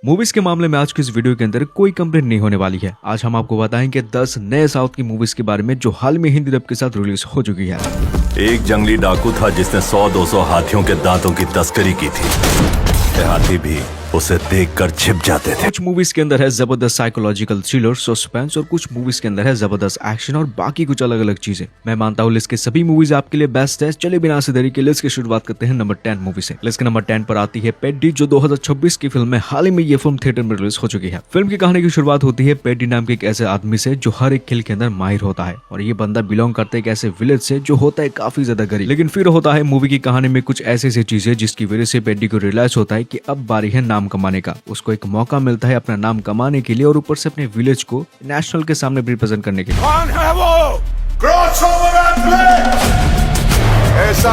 Movies के मामले में आज की इस वीडियो के अंदर कोई कंप्लेंट नहीं होने वाली है। आज हम आपको बताएंगे 10 नए साउथ की मूवीज के बारे में जो हाल में हिंदी डब के साथ रिलीज हो चुकी है। एक जंगली डाकू था जिसने 100-200 हाथियों के दांतों की तस्करी की थी। हाथी भी उसे देखकर छिप जाते थे। कुछ मूवीज के अंदर है जबरदस्त साइकोलॉजिकल थ्रिलर, सस्पेंस और कुछ मूवीज के अंदर है जबरदस्त एक्शन और बाकी कुछ अलग अलग चीजें। मैं मानता हूँ लिस्ट के सभी मूवीज आपके लिए बेस्ट है। चलिए बिना से देरी के लिस्ट की शुरुआत करते हैं नंबर 10 मूवी से। लिस्ट के नंबर 10 पर आती है पेड्डी, जो 2026 की फिल्म है। हाल ही में ये फिल्म थिएटर में रिलीज हो चुकी है। फिल्म की कहानी की शुरुआत होती है पेड्डी नाम के एक ऐसे आदमी से जो हर एक खेल के अंदर माहिर होता है और ये बंदा बिलोंग करता है एक ऐसे विलेज से जो होता है काफी ज्यादा गरीब। लेकिन फिर होता है मूवी की कहानी में कुछ ऐसी चीजें जिसकी वजह से पेड्डी को रियलाइज होता है कि अब बारी है नाम कमाने का। उसको एक मौका मिलता है अपना नाम कमाने के लिए और ऊपर से अपने विलेज को नेशनल के सामने रिप्रेजेंट करने के लिए। कौन है वो? Cross over and play.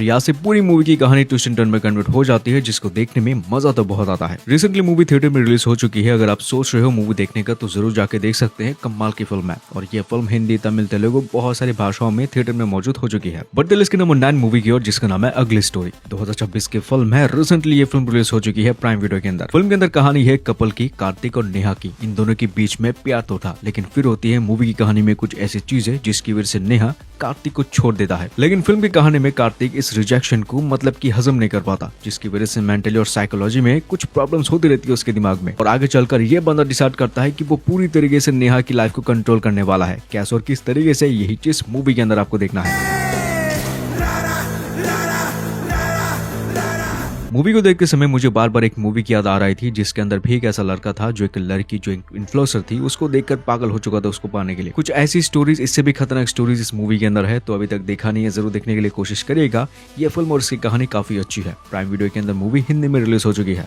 यहाँ से पूरी मूवी की कहानी ट्विस्ट एंड टर्न में कन्वर्ट हो जाती है, जिसको देखने में मजा तो बहुत आता है। रिसेंटली मूवी थिएटर में रिलीज हो चुकी है। अगर आप सोच रहे हो मूवी देखने का तो जरूर जाके देख सकते हैं। कमाल की फिल्म है और ये फिल्म हिंदी, तमिल, तेलुगु बहुत सारी भाषाओं में थिएटर में मौजूद हो चुकी है। बट लिस्ट के नंबर 9 मूवी की ओर, जिसका नाम है अगली स्टोरी। 2026 की फिल्म है। रिसेंटली ये फिल्म रिलीज हो चुकी है प्राइम वीडियो के अंदर। फिल्म के अंदर कहानी है कपल की, कार्तिक और नेहा की। इन दोनों के बीच में प्यार तो था, लेकिन फिर होती है मूवी की कहानी में कुछ ऐसी चीजें जिसकी वजह से नेहा कार्तिक को छोड़ देता है। लेकिन फिल्म की कहानी में कार्तिक इस रिजेक्शन को मतलब कि हजम नहीं कर पाता, जिसकी वजह से मेंटली और साइकोलॉजी में कुछ प्रॉब्लम्स होती रहती है उसके दिमाग में। और आगे चलकर ये बंदा डिसाइड करता है कि वो पूरी तरीके से नेहा की लाइफ को कंट्रोल करने वाला है। कैसे और किस तरीके से, यही चीज मूवी के अंदर आपको देखना है। मूवी को देखते समय मुझे बार बार एक मूवी की याद आ रही थी, जिसके अंदर भी एक ऐसा लड़का था जो एक लड़की जो एक इन्फ्लुएंसर थी उसको देखकर पागल हो चुका था उसको पाने के लिए। कुछ ऐसी स्टोरीज, इससे भी खतरनाक स्टोरीज इस मूवी के अंदर है। तो अभी तक देखा नहीं है, जरूर देखने के लिए कोशिश करिएगा। ये फिल्म और इसकी कहानी काफी अच्छी है। प्राइम वीडियो के अंदर मूवी हिंदी में रिलीज हो चुकी है।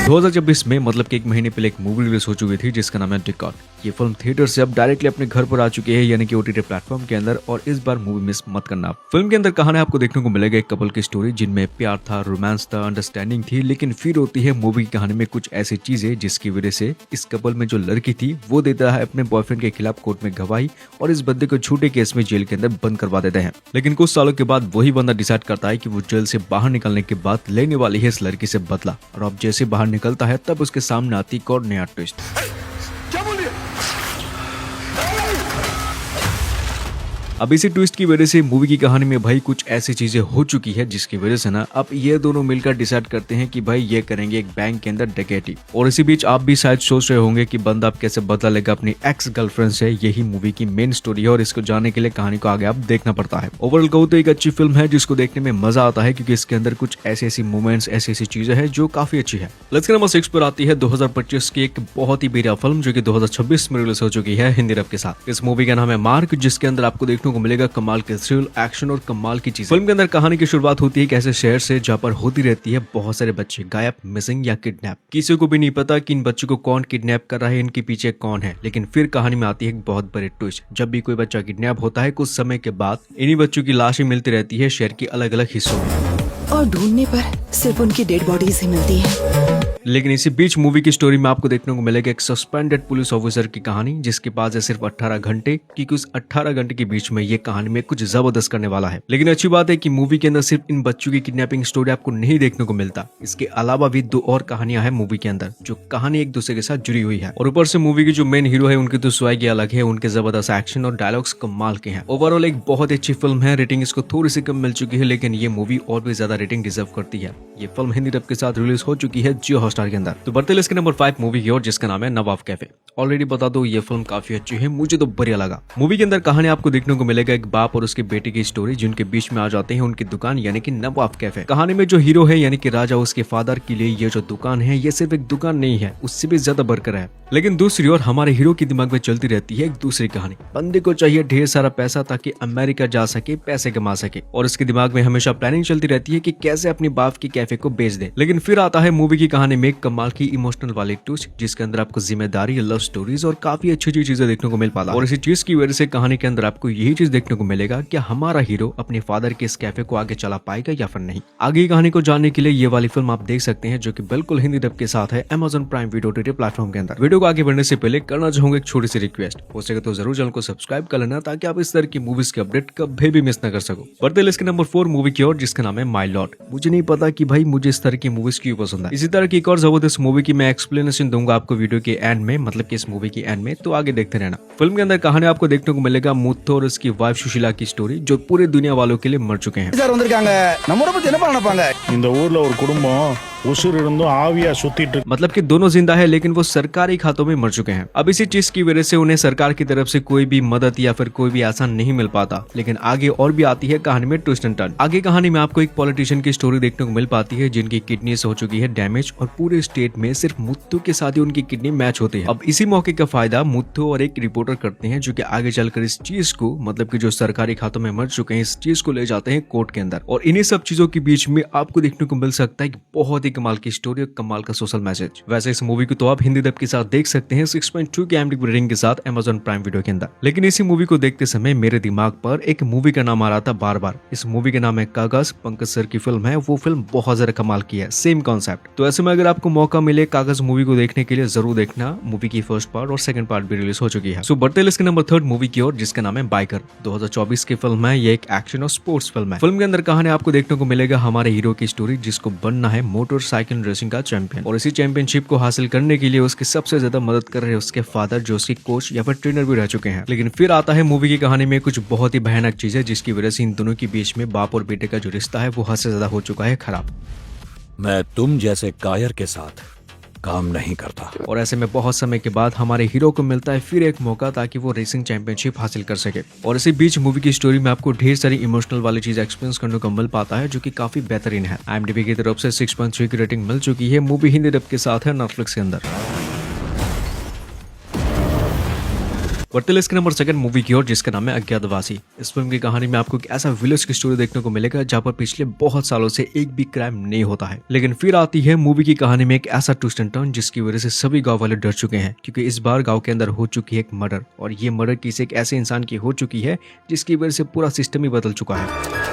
2026 में मतलब कि एक महीने पहले एक मूवी रिलीज हो चुकी थी जिसका नाम है टिकट। ये फिल्म थिएटर से अब डायरेक्टली अपने घर पर आ चुकी है, यानी कि ओटीटी प्लेटफॉर्म के अंदर। और इस बार मूवी मिस मत करना। फिल्म के अंदर कहानी आपको देखने को मिलेगा एक कपल की स्टोरी जिनमें प्यार था, रोमांस था, अंडरस्टैंडिंग थी। लेकिन फिर होती है मूवी की कहानी में कुछ ऐसी चीजें जिसकी वजह से इस कपल में जो लड़की थी वो देता है अपने बॉयफ्रेंड के खिलाफ कोर्ट में गवाही और इस बंदे को झूठे केस में जेल के अंदर बंद करवा देते हैं। लेकिन कुछ सालों के बाद वही बंदा डिसाइड करता है कि वो जेल से बाहर निकलने के बाद लेने वाली है इस लड़की से बदला। और अब जैसे बाहर निकलता है तब उसके सामने आती एक और नया ट्विस्ट। अब इसी ट्विस्ट की वजह से मूवी की कहानी में भाई कुछ ऐसी चीजें हो चुकी है जिसकी वजह से ना अब ये दोनों मिलकर डिसाइड करते हैं कि भाई ये करेंगे एक बैंक के अंदर डकैती। और इसी बीच आप भी शायद सोच रहे होंगे कि बंदा अब कैसे बदला लेगा अपनी एक्स गर्लफ्रेंड से। यही मूवी की मेन स्टोरी है और इसको जानने के लिए कहानी को आगे आप देखना पड़ता है। ओवरऑल कहूँ तो एक अच्छी फिल्म है जिसको देखने में मजा आता है, क्योंकि इसके अंदर कुछ ऐसी मूवमेंट्स, ऐसी चीजें हैं जो काफी अच्छी है। लिस्ट के नंबर 6 पर आती है 2025 की एक बहुत ही बढ़िया फिल्म जो कि 2026 में रिलीज हो चुकी है हिंदी डब के साथ। इस मूवी का नाम है मार्क, जिसके अंदर आपको देखने को मिलेगा कमाल के थ्रिल, एक्शन और कमाल की चीज। फिल्म के अंदर कहानी की शुरुआत होती है एक ऐसे शहर से जहाँ पर होती रहती है बहुत सारे बच्चे गायब, मिसिंग या किडनैप। किसी को भी नहीं पता कि इन बच्चों को कौन किडनैप कर रहा है, इनके पीछे कौन है। लेकिन फिर कहानी में आती है एक बहुत बड़ी ट्विस्ट। जब भी कोई बच्चा किडनैप होता है कुछ समय के बाद इन्हीं बच्चों की लाशें मिलती रहती है शहर के अलग अलग हिस्सों में, और ढूंढने पर सिर्फ उनकी डेड बॉडीज ही मिलती है। लेकिन इसी बीच मूवी की स्टोरी में आपको देखने को मिलेगा एक सस्पेंडेड पुलिस ऑफिसर की कहानी जिसके पास है सिर्फ 18 घंटे, क्योंकि उस 18 घंटे के बीच में ये कहानी में कुछ जबरदस्त करने वाला है। लेकिन अच्छी बात है कि मूवी के अंदर सिर्फ इन बच्चों की किडनैपिंग स्टोरी आपको नहीं देखने को मिलता। इसके अलावा भी 2 और कहानियां हैं मूवी के अंदर जो कहानी एक दूसरे के साथ जुड़ी हुई है। और ऊपर से मूवी की जो मेन हीरो है उनकी तो स्वैग अलग है, उनके जबरदस्त एक्शन और डायलॉग्स कमाल के हैं। ओवरऑल एक बहुत अच्छी फिल्म है। रेटिंग इसको थोड़ी सी कम मिल चुकी है, लेकिन ये मूवी और भी ज्यादा रेटिंग डिजर्व करती है। ये फिल्म हिंदी डब के साथ रिलीज हो चुकी है जियो हॉटस्टार के अंदर। तो बढ़ते इसके नंबर 5 मूवी की ओर, जिसका नाम है नवाब कैफे। ऑलरेडी बता दो ये फिल्म काफी अच्छी है, मुझे तो बढ़िया लगा। मूवी के अंदर कहानी आपको देखने को मिलेगा एक बाप और उसके बेटे की स्टोरी जिनके बीच में आ जाते हैं उनकी दुकान यानी कि नवाब कैफे। कहानी में जो हीरो है यानी कि राजा, उसके फादर के लिए ये जो दुकान है ये सिर्फ एक दुकान नहीं है, उससे भी ज्यादा बढ़कर है। लेकिन दूसरी ओर हमारे हीरो के दिमाग में चलती रहती है एक दूसरी कहानी। बंदे को चाहिए ढेर सारा पैसा ताकि अमेरिका जा सके, पैसे कमा सके, और उसके दिमाग में हमेशा प्लानिंग चलती रहती है कि कैसे अपनी बाप की कैफे को बेच दे। लेकिन फिर आता है मूवी की कहानी में एक कमाल की इमोशनल वाली ट्विस्ट जिसके अंदर आपको जिम्मेदारी, लव स्टोरीज और काफी अच्छी अच्छी चीजें देखने को मिल पाता है। और इसी चीज की वजह से कहानी के अंदर आपको यही चीज देखने को मिलेगा कि हमारा हीरो अपने फादर के इस कैफे को आगे चला पाएगा या फिर नहीं। आगे की कहानी को जानने के लिए ये वाली फिल्म आप देख सकते हैं जो कि बिल्कुल हिंदी डब के साथ है Amazon prime video OTT platform के अंदर। वीडियो को आगे बढ़ने से पहले करना चाहूंगा एक छोटी सी रिक्वेस्ट, हो सके तो जरूर चैनल को सब्सक्राइब कर लेना ताकि आप इस तरह की मूवीज के अपडेट कभी भी मिस न कर सको। बढ़ते लिस्ट के नंबर 4 मूवी की ओर जिसका नाम है माय लॉर्ड। मुझे नहीं पता कि भाई मुझे इस तरह की मूवीज क्यों पसंद है। इसी तरह की एक और जबरदस्त मूवी की मैं एक्सप्लेनेशन दूंगा आपको वीडियो के एंड में, मतलब कि इस मूवी के एंड में, तो आगे देखते रहना। फिल्म के अंदर कहानी आपको देखने को मिलेगा मुत्तो और उसकी वाइफ सुशीला की स्टोरी जो पूरी दुनिया वालों के लिए मर चुके हैं। சார் வந்திருக்காங்க நம்ம ஊரை பத்தி என்ன பண்ணப்பாங்க இந்த ஊர்ல ஒரு குடும்பம் उसूर இருந்தும் ஆவியா சுத்திட்டு मतलब कि दोनों जिंदा है लेकिन वो सरकारी खातों में मर चुके हैं। अब इसी चीज की वजह से उन्हें सरकार की तरफ से कोई भी मदद या फिर कोई भी आसान नहीं मिल पाता। लेकिन आगे और भी आती है कहानी में ट्विस्ट एंड टर्न। आगे कहानी में आपको एक पॉलिटिशियन की स्टोरी देखने को मिल पाती है जिनकी किडनी हो चुकी है डैमेज और पूरे स्टेट में सिर्फ मुत्तू के साथ ही उनकी किडनी मैच होती है। अब इसी मौके का फायदा मुत्तू और एक रिपोर्टर करते हैं जो कि आगे चलकर इस चीज को, मतलब कि जो सरकारी खातों में मर चुके हैं, इस चीज को ले जाते हैं कोर्ट के अंदर। और इन्हीं सब चीजों के बीच में आपको देखने को मिल सकता है कि बहुत ही कमाल की स्टोरी, कमाल का सोशल मैसेज। वैसे इस मूवी को तो आप हिंदी डब के साथ देख सकते हैं 6.2 के IMDb रेटिंग के साथ Amazon प्राइम वीडियो के अंदर। लेकिन इसी मूवी को देखते समय मेरे दिमाग पर एक मूवी का नाम आ रहा था बार बार। इस मूवी का नाम है कागज। पंकज सर की फिल्म है। वो फिल्म बहुत ज्यादा कमाल की है, सेम कॉन्सेप्ट। तो ऐसे में अगर आपको मौका मिले कागज मूवी को देखने के लिए जरूर देखना। मूवी की फर्स्ट पार्ट और सेकंड पार्ट भी रिलीज हो चुकी है। सो बढ़ते लिस्ट के नंबर 3 मूवी की ओर जिसका नाम है बाइकर। 2024 की फिल्म है। ये एक एक्शन और स्पोर्ट्स फिल्म है। फिल्म के अंदर कहानी आपको देखने को मिलेगा हमारे हीरो की स्टोरी जिसको बनना है मोटरसाइकिल रेसिंग का चैंपियन। और इसी चैंपियनशिप को हासिल करने के लिए उसकी सबसे ज्यादा मदद कर रहे उसके फादर जो उसके कोच या फिर ट्रेनर भी रह चुके हैं। लेकिन फिर आता है मूवी की कहानी में कुछ बहुत ही भयानक चीजें जिसकी वजह से इन दोनों के बीच में बाप और बेटे का जो रिश्ता है वो हद से ज्यादा हो चुका है खराब। मैं तुम जैसे कायर के साथ काम नहीं करता। और ऐसे में बहुत समय के बाद हमारे हीरो को मिलता है फिर एक मौका ताकि वो रेसिंग चैंपियनशिप हासिल कर सके। और इसी बीच मूवी की स्टोरी में आपको ढेर सारी इमोशनल वाली चीज एक्सपीरियंस करने को मिल पाता है जो कि काफी बेहतरीन है। IMDb की तरफ से 6.3 की रेटिंग मिल चुकी है। मूवी हिंदी डब के साथ है नेटफ्लिक्स के अंदर। बढ़ते लिस्ट के नंबर 2 मूवी की ओर जिसका नाम है अज्ञातवासी। इस फिल्म की कहानी में आपको एक ऐसा विलेज की स्टोरी देखने को मिलेगा जहाँ पर पिछले बहुत सालों से एक भी क्राइम नहीं होता है। लेकिन फिर आती है मूवी की कहानी में एक ऐसा ट्विस्ट एंड टर्न जिसकी वजह से सभी गांव वाले डर चुके हैं क्योंकि इस बार गांव के अंदर हो चुकी है एक मर्डर। और ये मर्डर किसी एक ऐसे इंसान की हो चुकी है जिसकी वजह से पूरा सिस्टम ही बदल चुका है।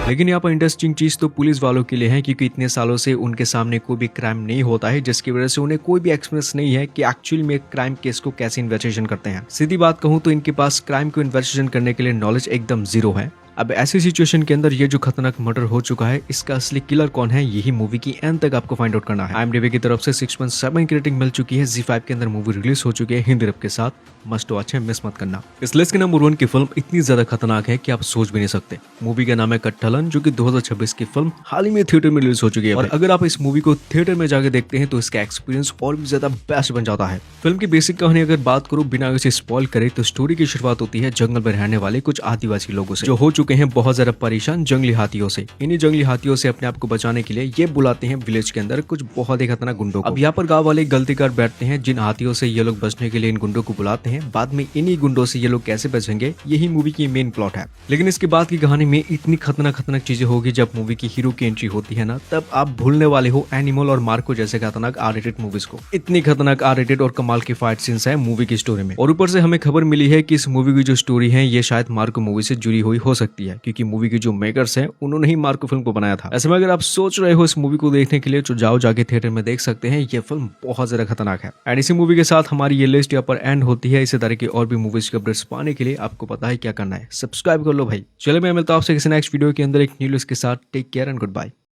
लेकिन यहाँ पर इंटरेस्टिंग चीज तो पुलिस वालों के लिए है क्योंकि इतने सालों से उनके सामने कोई भी क्राइम नहीं होता है जिसकी वजह से उन्हें कोई भी एक्सपीरियंस नहीं है कि एक्चुअली में क्राइम केस को कैसे इन्वेस्टिगेशन करते हैं। सीधी बात कहूँ तो इनके पास क्राइम को इन्वेस्टिगेशन करने के लिए नॉलेज एकदम जीरो है। अब ऐसी सिचुएशन के अंदर ये जो खतरनाक मर्डर हो चुका है इसका असली किलर कौन है यही मूवी की एंड तक आपको फाइंड आउट करना है। IMDb की तरफ से 6.7 की रेटिंग मिल चुकी है। ZEE5 के अंदर मूवी रिलीज हो चुकी है हिंदी डब के साथ। मस्ट वॉच है, मिस मत करना। इस लिस्ट के नंबर 1 की फिल्म इतनी ज्यादा खतरनाक है कि आप सोच भी नहीं सकते। मूवी का नाम है कट्टलन जो कि 2026 की फिल्म हाल ही में थिएटर में रिलीज हो चुकी है। और अगर आप इस मूवी को थिएटर में जाके देखते हैं तो इसका एक्सपीरियंस और भी ज्यादा बेस्ट बन जाता है। फिल्म की बेसिक कहानी अगर बात करूं बिना इसे स्पॉइल करे तो स्टोरी की शुरुआत होती है जंगल में रहने वाले कुछ आदिवासी लोगों से जो हो चुके हैं बहुत ज्यादा परेशान जंगली हाथियों से। इन्हीं जंगली हाथियों से अपने आप को बचाने के लिए ये बुलाते हैं विलेज के अंदर कुछ बहुत ही खतरनाक गुंडों को। अब यहाँ पर गांव वाले गलती कर बैठते हैं। जिन हाथियों से ये लोग बचने के लिए इन गुंडों को बुलाते हैं, बाद में इन्हीं गुंडों से ये लोग कैसे बचेंगे यही मूवी की मेन प्लॉट है। लेकिन इसके बाद की कहानी में इतनी खतरनाक चीजें होगी जब मूवी की हीरो की एंट्री होती है ना, तब आप भूलने वाले हो एनिमल और मार्को जैसे खतरनाक R-rated मूवीज को। इतनी खतरनाक R-rated और कमाल की फाइट सीन्स है मूवी की स्टोरी में। और ऊपर से हमें खबर मिली है कि इस मूवी की जो स्टोरी है ये शायद मार्को मूवी से जुड़ी हुई हो सकती है क्योंकि मूवी की जो मेकर्स हैं उन्होंने ही मार्को फिल्म को बनाया था। ऐसे में अगर आप सोच रहे हो इस मूवी को देखने के लिए तो जाओ जाके थिएटर में देख सकते हैं। ये फिल्म बहुत ज्यादा खतरनाक है। एंड इसी मूवी के साथ हमारी ये लिस्ट यहाँ पर एंड होती है। इसी तरह की और भी मूवीज के अपडेट्स पाने के लिए आपको पता है क्या करना है, सब्सक्राइब कर लो भाई। चलो मैं मिलता हूं आपसे किसी नेक्स्ट वीडियो के अंदर एक न्यू लिस्ट के साथ। Take care and good bye.